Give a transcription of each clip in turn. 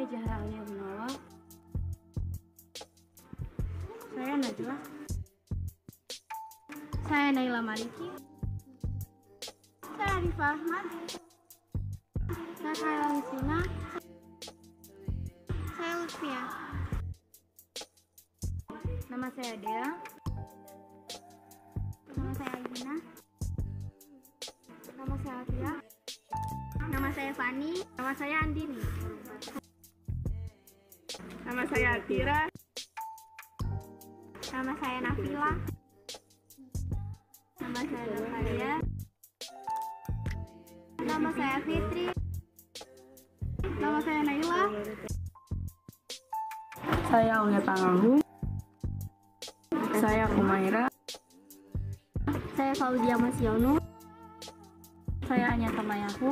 Saya Zahra Alia Gunawan. Saya Najwa. Saya Naila Maliki. Saya Arifah Ahmad. Saya Khaila Musina. Saya Lutfia. Nama saya Dea. Nama saya Aina. Nama saya Atia. Nama saya Fani. Nama saya Andini. Nama saya Atira. Nama saya Nafila. Nama saya Natalia. Nama saya Fitri. Nama saya Naila. Saya Unya Tangahu. Saya Kumaira. Saya Fauzia Masyono. Saya Anya Tamayahu.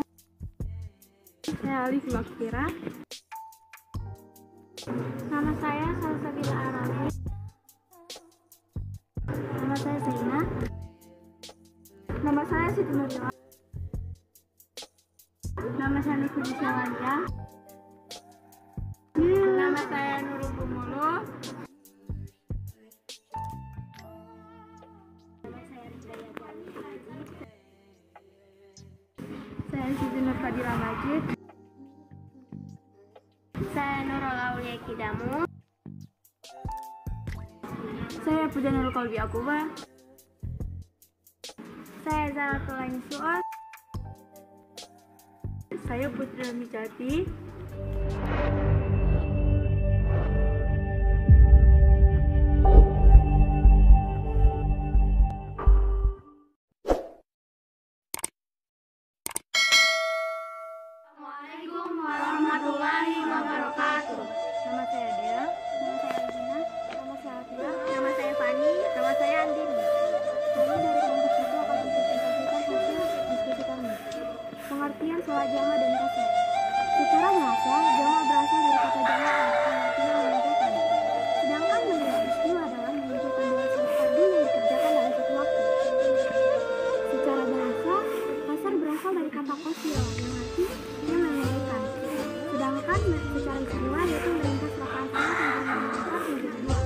Saya Alif Makfira. Nama saya Salsabila Arabi. Nama saya Zaina. Nama saya Siti Nurila. Nama saya Nufidi Syawanja. Nama saya Nurul Bumulu. Nama saya Ridaya Jalil Haji. Saya Siti Nur Fadila Majid. Saya Nurul Aulia Kidamu. Saya Puja Nurul Kolbi Akuba. Saya Zaratul Aini Su'ad. Saya Putri Mijati. Assalamualaikum warahmatullahi wabarakatuh. Nama saya Dea. Nama saya Alina. Nama saya Atia. Nama saya Fani. Nama saya Andini. Kami dari kelompok satu akan mempresentasikan hasil diskusi kami. Pengertian sholat jamaah dan qasar. Secara bahasa, jamaah berasal dari kata jamaah yang artinya mengerjakan. Sedangkan menurut istilah adalah mengerjakan dua sholat fardu yang dikerjakan dalam satu waktu. Secara bahasa, qasar berasal dari kata qasir yang artinya memendekkan. Sedangkan secara istilah yaitu meringkas rakaat salat yang meningkat menjadi dua.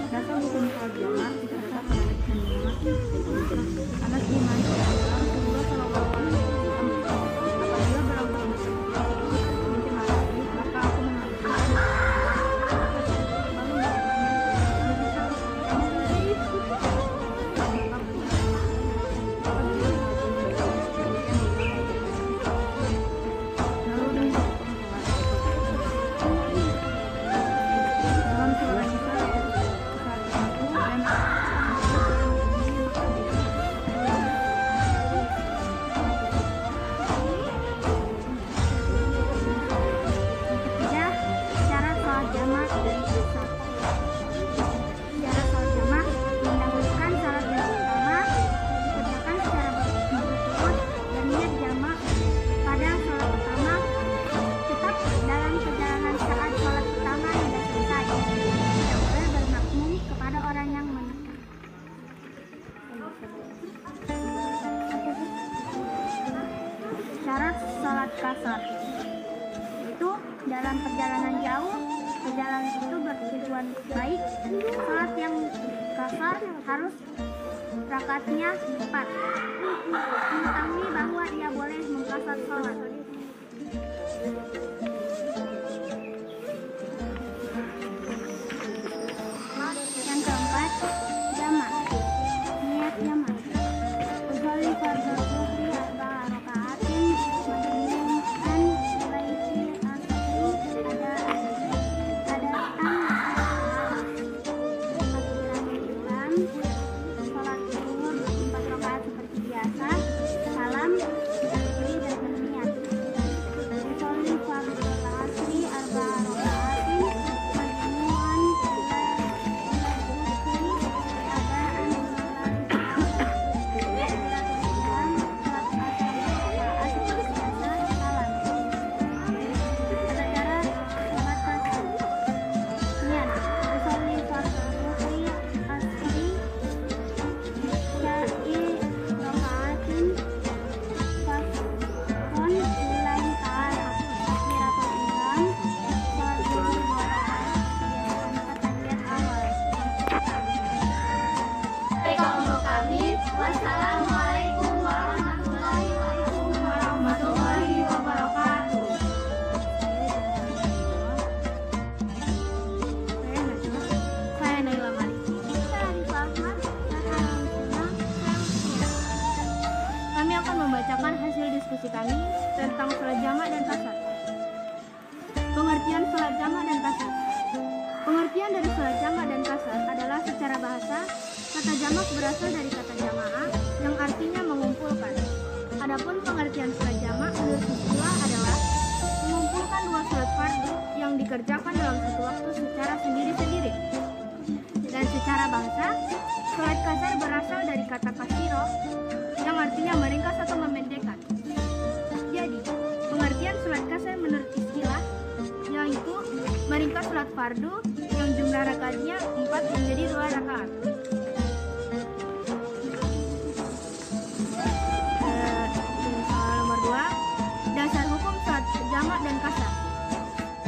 Dasar hukum sholat jamaah dikatakan oleh Anas bin Malik Rasulullah Shallallahu Alaihi Wasallam apabila berlangsung mungkin lagi maka aku mengerjakan syarat sholat qasar itu dalam perjalanan jauh, perjalanan itu bertujuan baik. Sholat yang qasar harus rakaatnya 4. Mengetahui bahwa ia boleh mengqasar sholat. Yang keempat, jamak. Niat jamak. Usolli fardhu zuhri arba'a raka'atin majmu'an ilaisi asri adaan takbiratul ihram. Salat zuhur 4 rakaat seperti biasa. Salam, takbir dan berniat. Usolli fardhu diskusi kami tentang sholat jamak dan kasar. Pengertian sholat jamak dan kasar. Pengertian dari sholat jamak dan kasar adalah secara bahasa, kata jamak berasal dari kata jamaah yang artinya mengumpulkan. Adapun pengertian sholat jamak menurut istilah adalah mengumpulkan dua sholat fardu yang dikerjakan dalam satu waktu secara sendiri-sendiri. Dan secara bahasa, sholat kasar berasal dari kata kasiro yang artinya meringkas atau memendekkan. Jadi, pengertian sholat kasar menurut istilah yaitu meringkas sholat fardu yang jumlah rakaatnya 4 menjadi 2 rakaat. Soal nomor 2, dasar hukum sholat jamak dan kasar.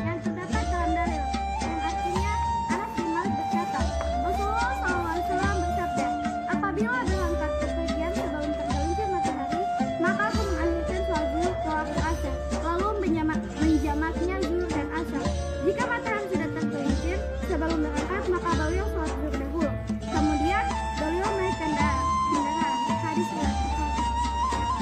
Yang terdapat dalam dalil yang artinya Anas bin Malik berkata, Rasulullah SAW bersabda, apabila berangkat bepergian sebelum tergelincir matahari, maka aku mengakhirkan sholat zuhur ke waktu asar, lalu menjamaknya zuhur dan asar. Jika matahari sudah tergelincir sebelum berangkat, maka beliau sholat zuhur dahulu. Kemudian beliau naik kendaraan. Hadis riwayat Bukhari.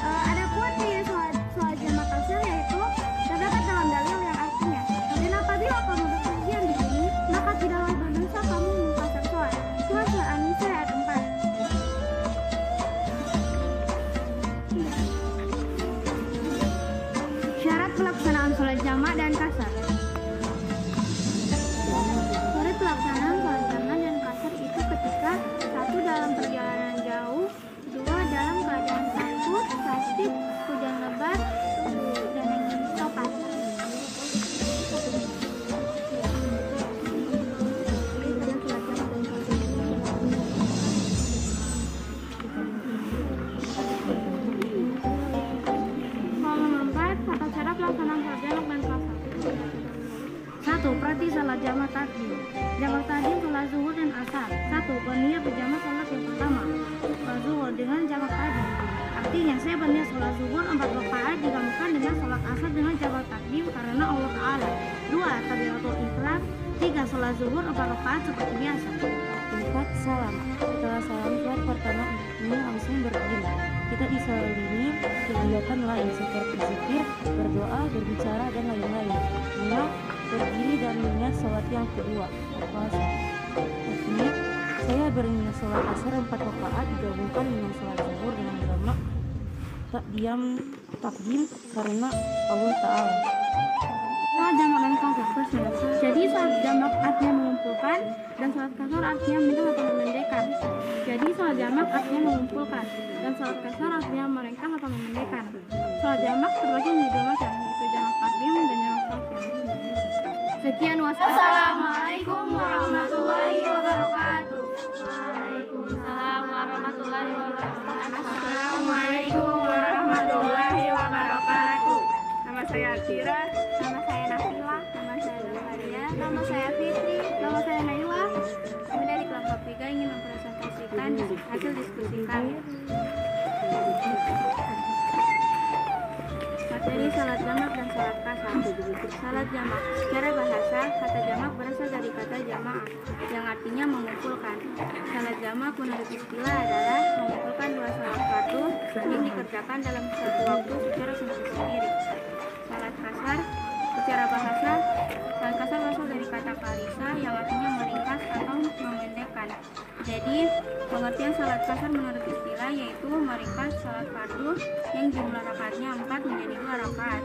Adapun di sholat jamak kasar yaitu terdapat dalam dalil yang artinya, dan apabila kamu bepergian di bumi, maka tidaklah berdosa kamu mengkasar sholat. Surat An-Nisa ayat 4. Syarat pelaksanaan sholat jamak dan kasar. Syarat pelaksanaan sholat jamak dan kasar itu ketika 1 dalam perjalanan jauh, 2 dalam keadaan takut, sakit, hujan lebat, dan yang topan. Soal nomor 4, tata cara pelaksanaan sholat jamak dan kasar. 1. Perhati salat jamak takdim. Jamak takdim sholat zuhur dan asar. 1. Berniat berjamaah sholat yang pertama, sholat zuhur dengan jamak takdim. Artinya saya berniat sholat zuhur 4 rakaat digabungkan dengan sholat asar dengan jamak takdim karena Allah Ta'ala. 2. Takbiratul ihram. 3. Sholat zuhur 4 rakaat seperti biasa. 4. Salam. Setelah salam sholat pertama ini langsung berdiri. Kita diselimi kegiatan lain seperti zikir, berdoa, berbicara, dan lain-lain. 5. Berdiri dan niat sholat yang kedua, puasa. Artinya, saya berniat sholat asar 4 rakaat digabungkan dengan sholat zuhur dengan jamak tak diam takdim karena Allah Ta'ala. Sholat jamak dan kasar. Jadi sholat jamak artinya mengumpulkan dan sholat kasar artinya meringkas atau memendekkan. Jadi sholat jamak artinya mengumpulkan dan sholat kasar artinya meringkas atau memendekkan. Sholat jamak terbagi menjadi 2 macam, yaitu jamak takdim dan jamak takdim. Sekian wassalamualaikum warahmatullahi wabarakatuh. Waalaikumsalam warahmatullahi wabarakatuh. Assalamualaikum warahmatullahi wabarakatuh. Nama saya Akira. Nama saya Nafila. Nama saya Zaharia. Nama saya Fitri. Nama saya Naila. Kami dari kelompok 3 ingin mempresentasikan hasil diskusi kami. Materi salat jamak dan salat kasar. Salat jamak. Secara bahasa, kata jamak berasal dari kata jamaah yang artinya mengumpulkan. Salat jamak menurut istilah adalah mengumpulkan 2 salat fardu yang dikerjakan dalam satu waktu secara sendiri-sendiri. Salat kasar. Secara bahasa, salat kasar berasal dari kata karisa yang artinya meringkas atau memendekkan. Jadi, pengertian salat kasar menurut istilah yaitu meringkas salat fardu yang jumlah rakaatnya 4 menjadi 2 rakaat.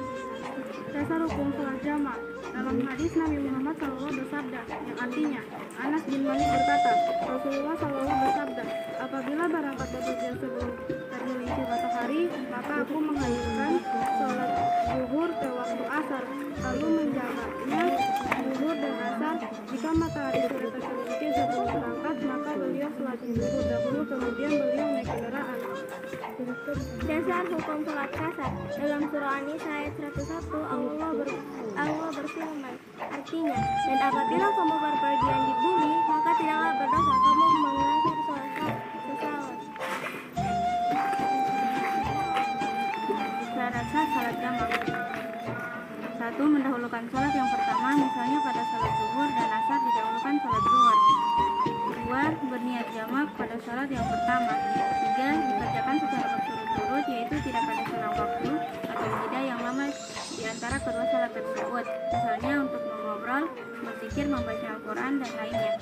Dasar hukum salat jamak. Dalam hadis Nabi Muhammad SAW bersabda, yang artinya Anas bin Malik berkata, Rasulullah SAW bersabda, apabila berangkat bepergian sebelum tergelincir matahari, maka aku mengakhirkan sholat zuhur ke waktu asar, lalu menjamaknya zuhur dan asar. Jika matahari sudah tergelincir sebelum berangkat, maka beliau sholat zuhur dahulu, kemudian beliau naik kendaraan. Dasar hukum sholat kasar. Dalam surah An-Nisa ayat 101, Allah berfirman, artinya, dan apabila kamu berpergian di bumi, maka tidaklah berdosa kamu mengakhir sholat sesaat. Syarat sah salat jamak. 1. Mendahulukan sholat yang pertama, misalnya pada sholat zuhur dan asar didahulukan sholat zuhur. 2. Berniat jamak pada sholat yang pertama. 3. Dikerjakan secara berturut-turut, yaitu tidak pada selang waktu bersama di antara kedua salat tersebut, misalnya untuk mengobrol, berzikir, membaca Al-Quran, dan lainnya.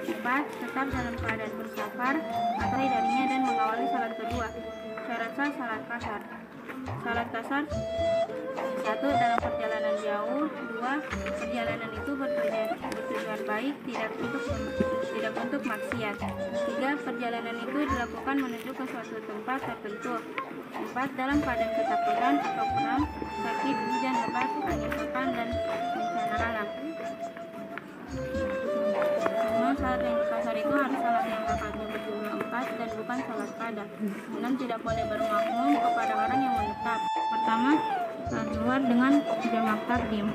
4. Tetap dalam keadaan bersafar, matahari darinya dan mengawali salat kedua. Syarat sah salat kasar. Salat kasar: 1. Dalam perjalanan jauh. 2. Perjalanan itu bertujuan baik, tidak untuk maksiat. 3. Perjalanan itu dilakukan menuju ke suatu tempat tertentu. 4. Dalam keadaan ketakutan atau perang, sakit, hujan lebat, angin kencang, dan bencana alam. Memang salat yang kasar itu harus salat yang rakaatnya berjumlah 4 dan bukan salat qada. 6. Tidak boleh bermakmum kepada orang yang menetap. Pertama, salat zuhur dengan jamak takdim.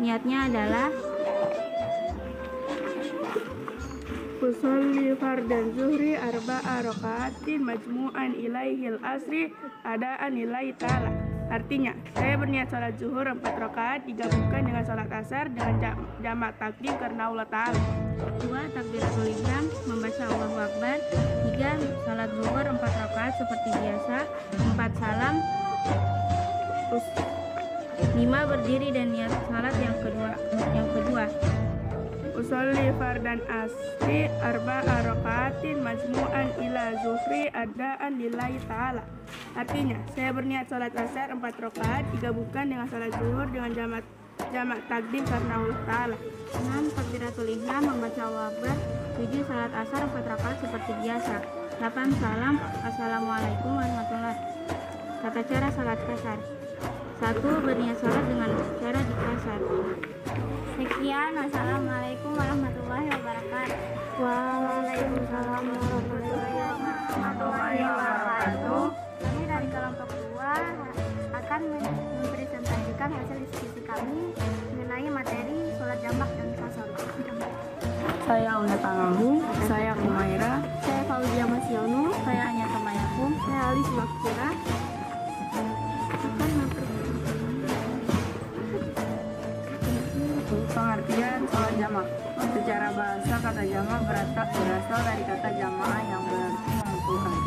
Niatnya adalah Usolli fardan zuhri arba'a raka'atin majmu'an ilaihil asri adaan lillahi ta'ala. Artinya, saya berniat sholat zuhur 4 rakaat digabungkan dengan sholat asar dengan jamak takdim karena Allah Ta'ala. 2. Takbiratul ihram, membaca Allahu Akbar. 3. Salat zuhur 4 rakaat seperti biasa. 4. Salam. 5. Berdiri dan niat salat yang kedua. Usolli fardan asri arba'a raka'atin majmu'an ila zuhri adaan lillahi ta'ala. Artinya, saya berniat sholat asar 4 rakaat digabungkan dengan sholat zuhur dengan jamak takdim karena Allah Ta'ala. 6. Takbiratul ihram, membaca Allahu Akbar. 7. Salat asar 4 rakaat seperti biasa. 8. Salam. Assalamualaikum warahmatullahi. Tata cara salat kasar. 1. Berniat salat dengan cara dikasar. Sekian, wassalamualaikum warahmatullahi wabarakatuh. Waalaikumsalam warahmatullahi wabarakatuh. Kami dari kelompok 2 akan mempresentasikan hasil diskusi kami mengenai materi sholat jamak dan kasar. Saya Una Tanganggung, saya Kumaira, Saya Fauzia Masyono, Saya Anyata Mayakum. saya Alis Makfira. pengertian sholat jamak. Secara bahasa, kata jamak berasal dari kata jamaah yang berarti mengumpulkan.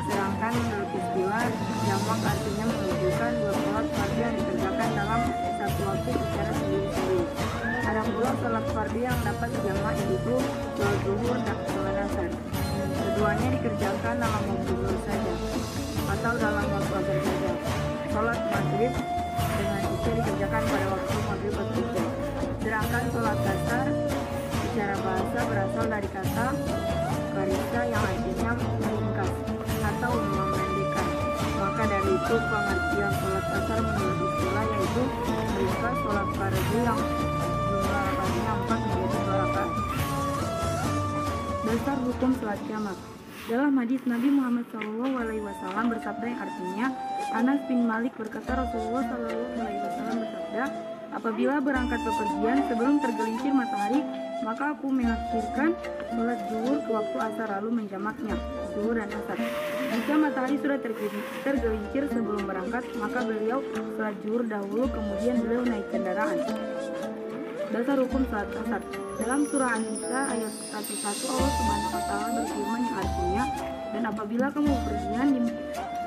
Sedangkan menurut istilah, jamak artinya menunjukkan dua sholat fardhu yang dikerjakan dalam satu waktu secara sendiri-sendiri. Ada pula sholat fardhu yang dapat jamak, yaitu sholat zuhur dan sholat asar. Keduanya dikerjakan dalam waktu zuhur saja atau dalam waktu asar saja. Sholat maghrib dengan isya dikerjakan pada waktu maghrib atau isya. Sedangkan sholat kasar secara bahasa berasal dari kata karisa yang artinya meringkas atau memendekkan. Maka dari itu pengertian sholat kasar menurut istilah yaitu meringkas sholat fardhu yang jumlah rakaatnya 4 menjadi 2 rakaat. Dasar hukum sholat jamak. Dalam hadis Nabi Muhammad SAW bersabda yang artinya, Anas bin Malik berkata, Rasulullah SAW bersabda, apabila berangkat bepergian sebelum tergelincir matahari, maka aku mengakhirkan sholat zuhur ke waktu asar lalu menjamaknya, zuhur dan asar. Jika matahari sudah tergelincir sebelum berangkat, maka beliau sholat zuhur dahulu, kemudian beliau naik kendaraan. Dasar hukum sholat asar. Dalam surah An-Nisa ayat 101 Allah Subhanahu wa Ta'ala berfirman yang artinya, dan apabila kamu bepergian,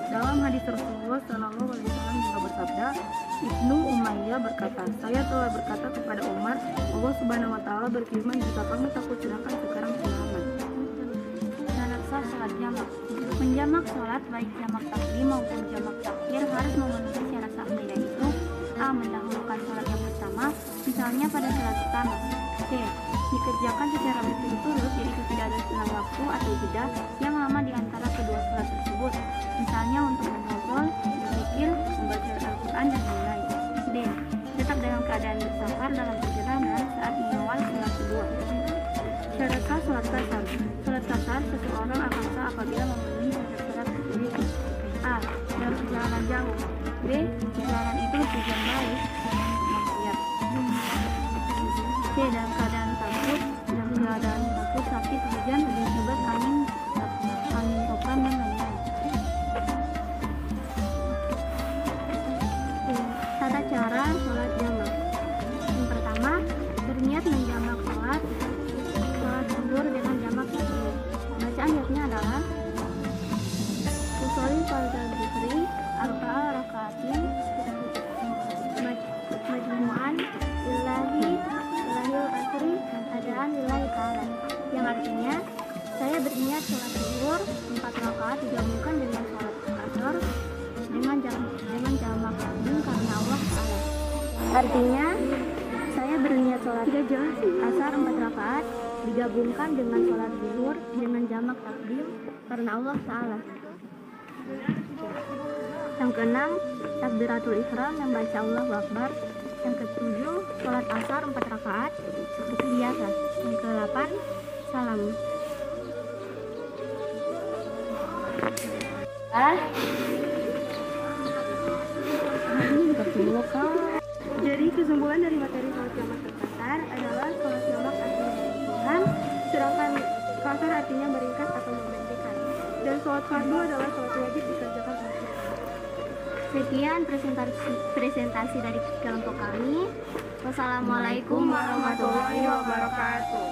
dalam hadis Rasulullah SAW juga bersabda, Ibnu Umayyah berkata, saya telah berkata kepada Umar, Allah Subhanahu wa Ta'ala berfirman, jika kamu takut silakan sekarang silakan. Syarat sah salat jamak. Menjamak salat baik jamak takdim maupun jamak takhir harus memenuhi syarat sahnya, yaitu a. Mendahulukan salat yang pertama, misalnya pada salat pertama. B. Dikerjakan secara berturut-turut, yaitu tidak ada selang waktu atau jeda yang lama di antara kedua salat tersebut, misalnya untuk mengobrol, berzikir, membaca Al-Quran, dan lain-lain. D. Tetap dalam keadaan bersafar dalam perjalanan saat mengawal salat kedua. Syarat sah salat kasar. Salat kasar seseorang akan sah apabila memenuhi syarat-syarat berikut. A. Dalam perjalanan jauh. B. Perjalanan itu tujuan baik, maksiat. C. Dalam keadaan takut, sakit, hujan, lebat, angin topan, dan lain-lain. Tata cara sholat jamak. Yang pertama, berniat menjamak sholat zuhur dengan jamak takdim. Bacaan niatnya adalah Usolli fardan zuhri arba'a rakaatin Artinya, saya berniat sholat asar 4 rakaat digabungkan dengan sholat zuhur dengan jamak takdim karena Allah Ta'ala. Yang keenam, takbiratul ihram membaca Allahu Akbar. Yang ketujuh, sholat asar 4 rakaat seperti biasa. Yang kedelapan, salam. Jadi kesimpulan dari materi sholat jamak dan kasar adalah sholat jamak artinya Tuhan, sedangkan kasar artinya meringkas atau memendekkan. Dan sholat fardu adalah sholat wajib dikerjakan oleh kita. Sekian presentasi dari kelompok kami. Wassalamualaikum warahmatullahi wabarakatuh.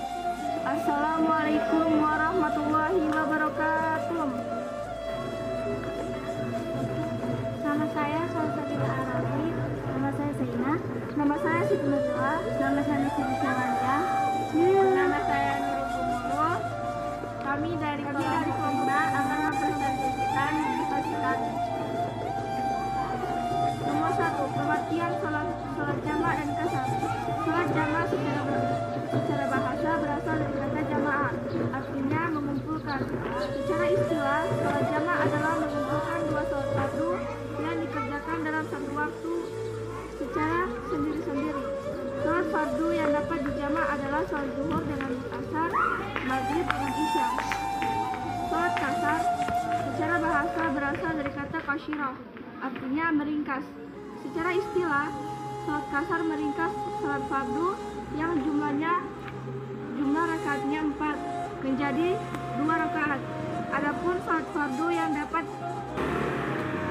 Assalamualaikum warahmatullahi wabarakatuh. Nama saya Salsabila Arabi. Nama saya Zainah. Nama saya Siti Najwa. Nama saya Nusri Syawanja. Nama saya Nurul Gumulu. Kami dari kelompok 5 akan mempresentasikan cita-cita. Nomor 1, pengertian sholat jamak dan kasar. Sholat jamak secara bahasa berasal dari kata jamaah, artinya mengumpulkan. Secara istilah, sholat jamak adalah mengumpulkan 2 sholat fardu yang dikerjakan dalam satu waktu secara sendiri-sendiri. Sholat fardu yang dapat dijamak adalah sholat zuhur dengan asar, maghrib dengan isya. Sholat kasar secara bahasa berasal dari kata kasyirah, artinya meringkas. Secara istilah, sholat kasar meringkas sholat fardu yang jumlah rakaatnya 4 menjadi 2 rakaat. Adapun sholat fardu yang dapat.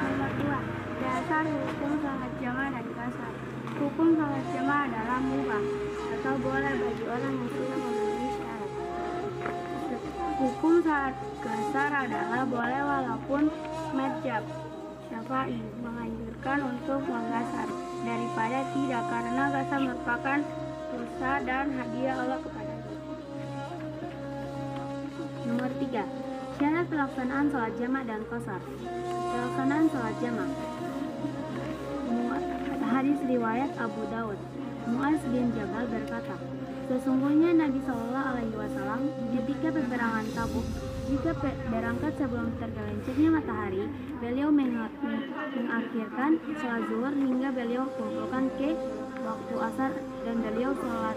Nomor 2, dasar hukum sholat jamak dan kasar. Hukum sholat jamak adalah mubah atau boleh bagi orang yang sudah memenuhi syarat. Hukum sholat kasar adalah boleh walaupun madzhab Syafi'i menganjurkan untuk menggasar daripada tidak, karena gasar merupakan dosa dan hadiah Allah kepadanya. Nomor 3, syarat pelaksanaan sholat jamak dan qasar. Pelaksanaan sholat jamak. Hadis riwayat Abu Daud. Mu'adz bin Jabal berkata, sesungguhnya Nabi SAW ketika peperangan Tabuk, jika berangkat sebelum tergelincirnya matahari, beliau mengakhirkan sholat zuhur hingga beliau kumpulkan ke waktu asar, dan beliau sholat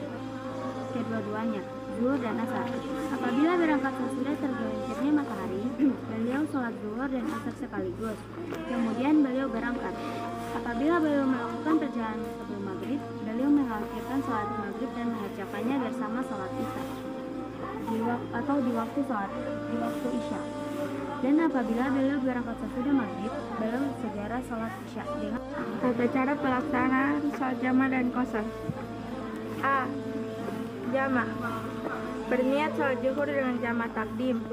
kedua-duanya, zuhur dan asar. Apabila berangkat sesudah tergelincirnya matahari, beliau sholat zuhur dan asar sekaligus. Kemudian beliau berangkat. Apabila beliau melakukan perjalanan sebelum maghrib, beliau mengakhirkan sholat maghrib dan mengerjakannya bersama sholat isya di waktu isya. Dan apabila beliau berangkat sesudah maghrib, beliau segera sholat isya dengan tata cara pelaksanaan sholat jamak dan qasar. A. Jamak. Berniat sholat zuhur dengan jamak takdim.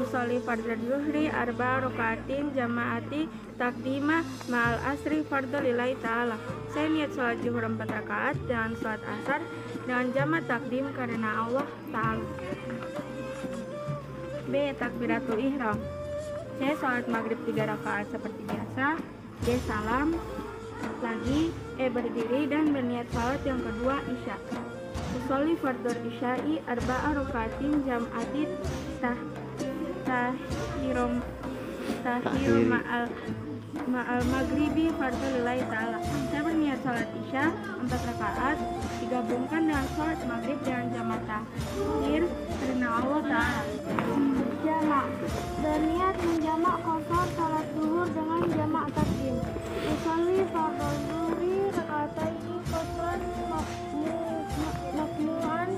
Usolli fardhu zuhri arba rakaatin jamaati takdima ma'al asri fardhu lillahi ta'ala. Saya niat sholat zuhur 4 rakaat dengan sholat asar dengan jamak takdim karena Allah Ta'ala. B. Takbiratul ihram. Saya sholat maghrib 3 rakaat seperti biasa. D. Salam lagi. E. Berdiri dan berniat sholat yang kedua isya. Usolli fardhu isya'i arba'a rakaatin jam'ati tahir ma'al maghribi fardhu lillahi ta'ala. Saya berniat sholat isya 4 rakaat digabungkan dengan sholat maghrib dengan jamak tahir karena Allah Ta'ala. Jamak. Berniat menjamak qasar sholat zuhur dengan jamak takdim. Usolli fardhu zuhri rakataini qasran makmu'an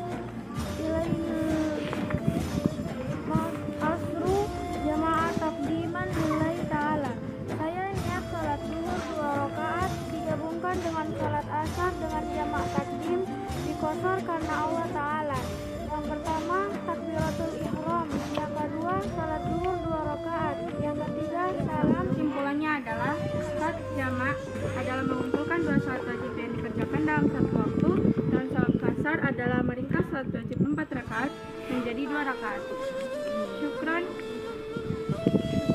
asru jamaah takdiman lillahi ta'ala. Saya niat sholat zuhur 2 rakaat digabungkan dengan sholat asar dengan jamak takdim diqasar karena Allah Ta'ala. Yang pertama, takbiratul ihram. Yang kedua, sholat zuhur 2 rakaat. Yang ketiga, salam. Simpulannya adalah sholat jamak adalah mengumpulkan 2 sholat wajib yang dikerjakan dalam satu waktu, dan sholat kasar adalah meringkas sholat wajib 4 rakaat menjadi 2 rakaat. Syukran.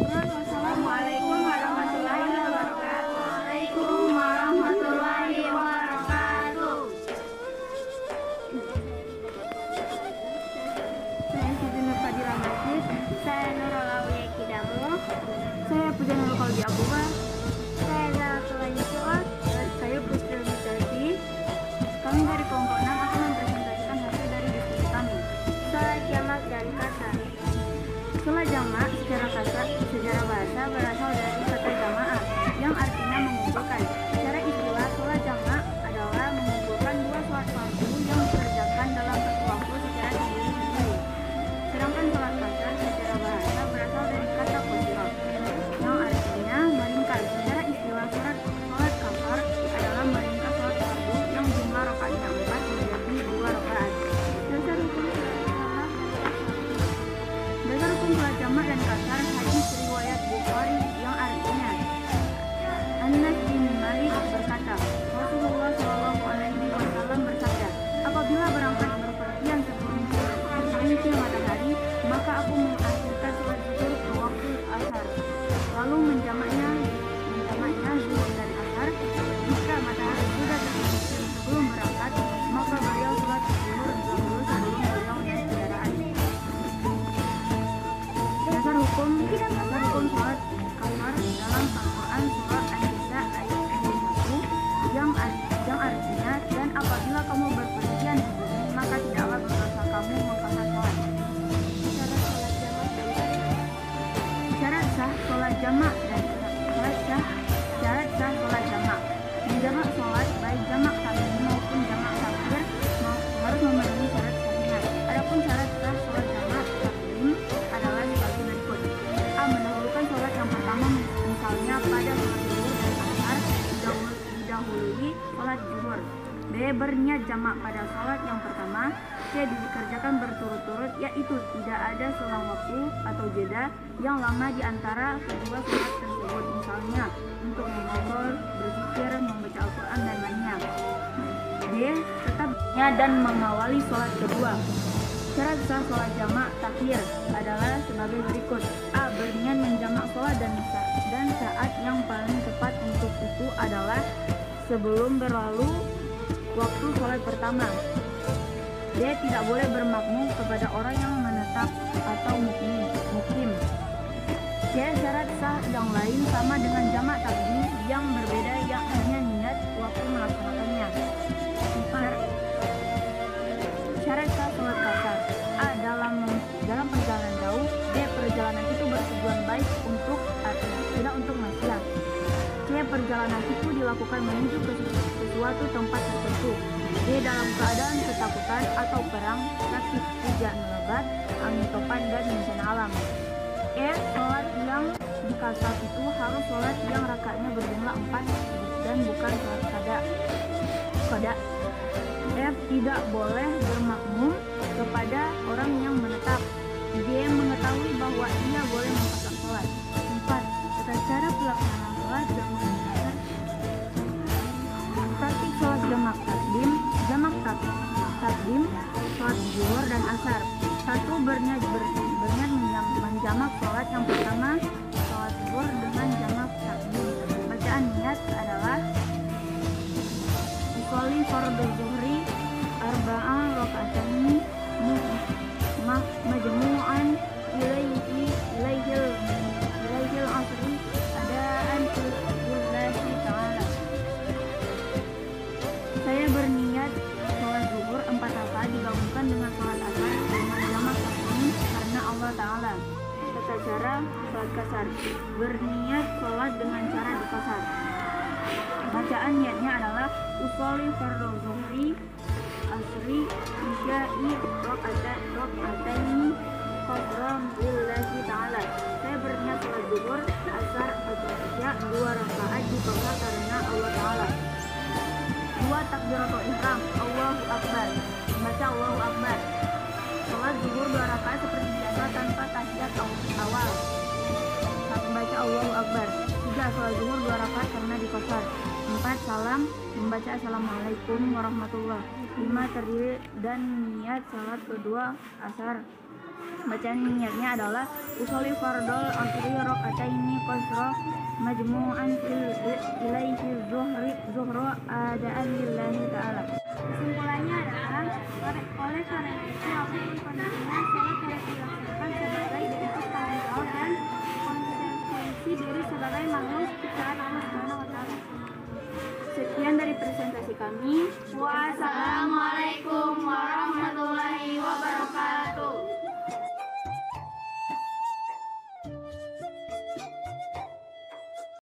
Wassalamualaikum warahmatullahi wabarakatuh. Waalaikumsalam warahmatullahi wabarakatuh. B. Berniat jamak pada sholat yang pertama. C. Dikerjakan berturut-turut, yaitu tidak ada selang waktu atau jeda yang lama di antara kedua sholat tersebut, misalnya untuk mengobrol, berzikir, membaca Al-Quran, dan lainnya. D. Tetap dan mengawali sholat kedua. Syarat sah sholat jamak takhir adalah sebagai berikut. A. Berniat menjamak sholat dan saat yang paling tepat untuk itu adalah sebelum berlalu waktu sholat pertama. D. Tidak boleh bermakmum kepada orang yang menetap atau mukim. C. Syarat sah yang lain sama dengan jamak takdim yang berbeda, yang hanya niat waktu melaksanakannya. 4. Syarat sah sholat kasar. A. Dalam perjalanan jauh. B. Perjalanan itu bertujuan baik untuk tidak untuk maksiat. C. Perjalanan itu dilakukan menuju ke suatu tempat tertentu. D. Dalam keadaan ketakutan atau perang, sakit, hujan lebat, angin topan, dan bencana alam. E. Sholat yang dikasar itu harus sholat yang rakaatnya berjumlah 4 dan bukan sholat qada. F. Tidak boleh bermakmum kepada orang yang menetap. G. Mengetahui bahwa ia boleh mengkasar sholat. 4. Tata cara pelaksanaan sholat jamak kasar. Praktik sholat jamak takdim. Jamak takdim sholat zuhur dan asar. 1. Berniat menjamak sholat yang pertama, sholat zuhur dengan jamak takdim. Bacaan niat adalah usolli fardhu zuhri arba'ah rakaataini majmu'an ilaihil asri adaan lillahi ta'ala. Saya berniat sholat zuhur 4 rakaat digabungkan dengan sholat asar dengan jamak takdim karena Allah Ta'ala. Tata cara sholat kasar. Berniat sholat dengan cara dikasar. Bacaan niatnya adalah usolli fardhu zuhri asri isya'i rakaataini qadram lillahi ta'ala. Saya berniat sholat zuhur, asar, atau isya 2 rakaat dikasar karena Allah Ta'ala. 2. Takbiratul ihram. Allahu Akbar. Membaca Allahu Akbar. Sholat zuhur 2 rakaat seperti biasa tanpa tahiyat awal. Membaca Allahu Akbar. 3. Sholat zuhur 2 rakaat karena dikasar. 4. Salam. Membaca Assalamualaikum warahmatullah. 5. Terdiri dan niat sholat kedua asar. Bacaan niatnya adalah usolli fardol asri rakaataini qasra majmu'an ilaihi zuhra adaan lillahi ta'ala. Kesimpulannya adalah, oleh karena itu apapun kondisinya, sholat harus dilaksanakan sebagai bentuk tanggung jawab dan konsekuensi diri sebagai makhluk ciptaan Allah Subhanahu wa Ta'ala. Sekian dari presentasi